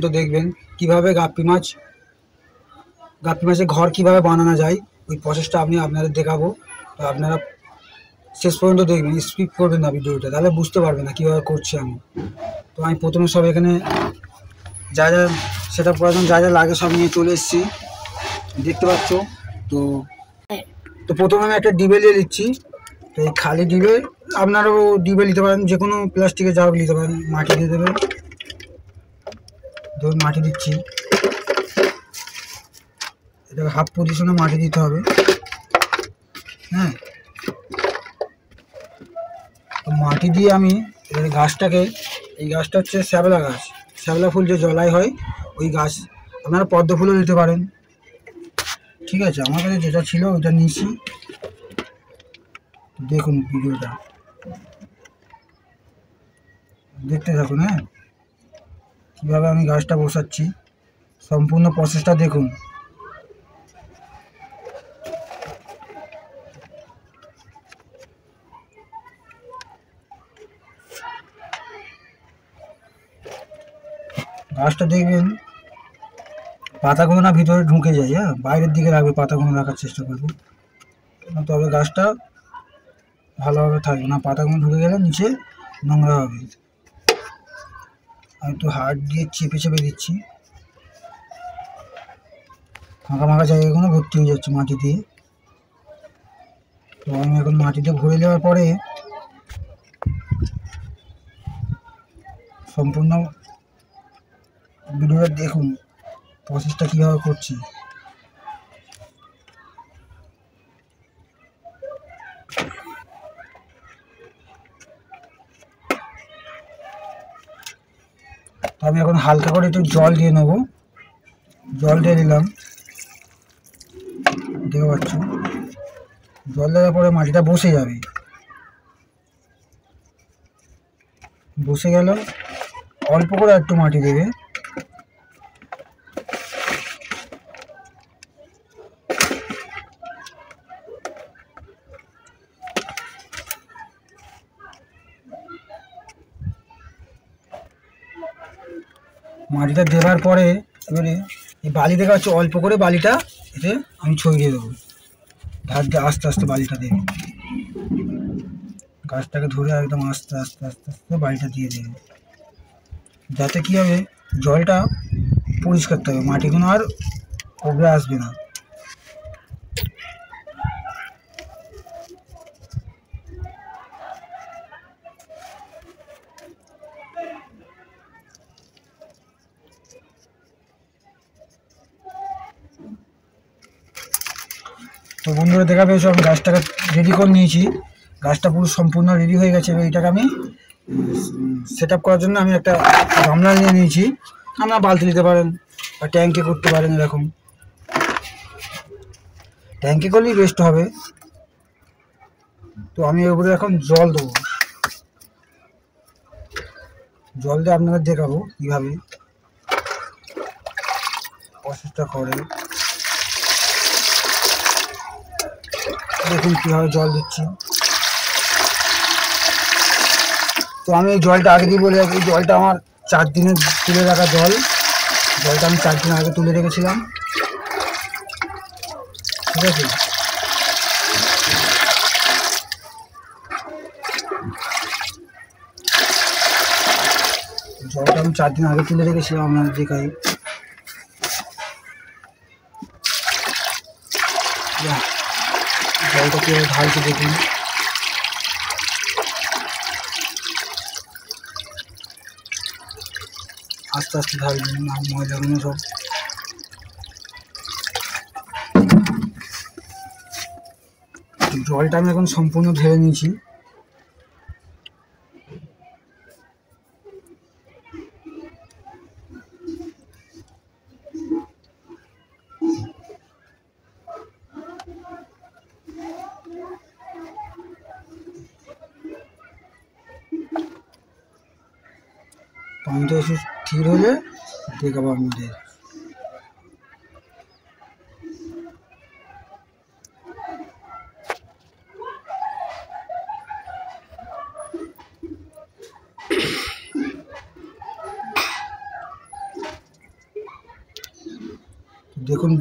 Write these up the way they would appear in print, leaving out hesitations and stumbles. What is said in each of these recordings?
তো দেখবেন কিভাবে গাপ্পি মাছের ঘর কিভাবে বানানো যায়, ওই প্রসেসটা আমি আপনাদের দেখাবো। তো আপনারা শেষ পর্যন্ত দেখবেন, স্কিপ করবেন না ভিডিওটা, তাহলে বুঝতে পারবেন না কীভাবে করছি আমি। তো আমি প্রথমে সব এখানে যা যা সেট আপ করার জন্য যা যা লাগে সব নিয়ে চলে এসেছি, দেখতে পাচ্ছ। তো তো প্রথমে আমি একটা ডিবে নিয়ে নিচ্ছি। তো এই খালি ডিবে, আপনারাও ডিবে নিতে পারেন, যে কোনো প্লাস্টিকের যা হোক নিতে পারেন। মাটি দিয়ে দেবেন, ধরুন মাটি দিচ্ছি, এটাকে হাফ পজিশনে মাটি দিতে হবে। হ্যাঁ, তো মাটি দিয়ে আমি গাছটাকে, এই গাছটা হচ্ছে শ্যাবলা গাছ, শ্যাবলা ফুল যে জলাই হয় ওই গাছ, আপনারা পদ্ম ফুলও দিতে পারেন। ঠিক আছে, আমার কাছে যেটা ছিল ওইটা নিয়েছি। দেখুন ভিডিওটা দেখতে থাকুন। হ্যাঁ, কীভাবে আমি গাছটা বসাচ্ছি সম্পূর্ণ প্রসেসটা দেখুন। গাছটা দেখবেন পাতাগুলো না ভিতরে ঢুকে যায়। হ্যাঁ, বাইরের দিকে রাখবে, পাতাগুলো রাখার চেষ্টা করবে, তবে গাছটা ভালোভাবে থাকবে না। পাতাগুলো ঢুকে গেলে নিচে নোংরা হবে। আমি একটু হাত দিয়ে চেপে চেপে দিচ্ছি, ফাঁকা ফাঁকা জায়গাগুলো ভর্তি হয়ে যাচ্ছে মাটি দিয়ে। তো আমি এখন মাটিতে ভরে দেওয়ার পরে সম্পূর্ণ ভিডিওটা দেখুন প্রসেসটা কীভাবে করছি। তো আমি এখন হালকা করে একটু জল দিয়ে নেবো, জল দিয়ে দিলাম, দেখতে পাচ্ছ। জল দেওয়ার পরে মাটিটা বসে যাবে, বসে গেল অল্প করে একটু মাটি দেবে। মাটিটা দেওয়ার পরে এবারে এই বালি দেখা হচ্ছে, অল্প করে বালিটা এতে আমি ছড়িয়ে দেবো, ধার দিয়ে আস্তে আস্তে বালিটা দেবে। গাছটাকে ধরে একদম আস্তে আস্তে আস্তে আস্তে বালিটা দিয়ে দেবে, যাতে কী হবে জলটা পরিষ্কার থাকবে, মাটিগুলো আর ওগড়ে আসবে না। তো বন্ধুরা দেখা পেয়েছো, আমি গাছটাকে রেডি করে নিয়েছি, গাছটা পুরো সম্পূর্ণ রেডি হয়ে গেছে। এইটাকে আমি সেট আপ করার জন্য আমি একটা গামলা নিয়ে নিয়েছি, আপনারা বালতি নিতে পারেন বা ট্যাঙ্কে করতে পারেন। এরকম ট্যাঙ্কে করলেই বেস্ট হবে। তো আমি এর উপরে এখন জল দেবো, জল দিয়ে আপনাদের দেখাবো কীভাবে প্রসেসটা করে। দেখুন কীভাবে জল দিচ্ছি। তো আমি এই জলটা আগে দিয়ে বলে রাখি, জলটা আমার 4 দিনের তুলে রাখা জল, জলটা আমি 4 দিন আগে তুলে রেখেছিলাম। ঠিক আছে, জলটা আমি 4 দিন আগে তুলে রেখেছিলাম আপনাদের দেখাই। জলটা কীভাবে ঢালছে দেখুন। আস্তে আস্তে ঢালবেন, ময়লাগুলো সব। জলটা আমি এখন সম্পূর্ণ ঢেলে নিয়েছি। পানিটা একটু স্থির হলে দেখাবো আপনাদের। দেখুন,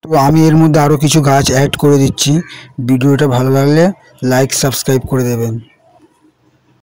তো আমি এর মধ্যে আরও কিছু গাছ অ্যাড করে দিচ্ছি। ভিডিওটা ভালো লাগলে লাইক সাবস্ক্রাইব করে দেবেন।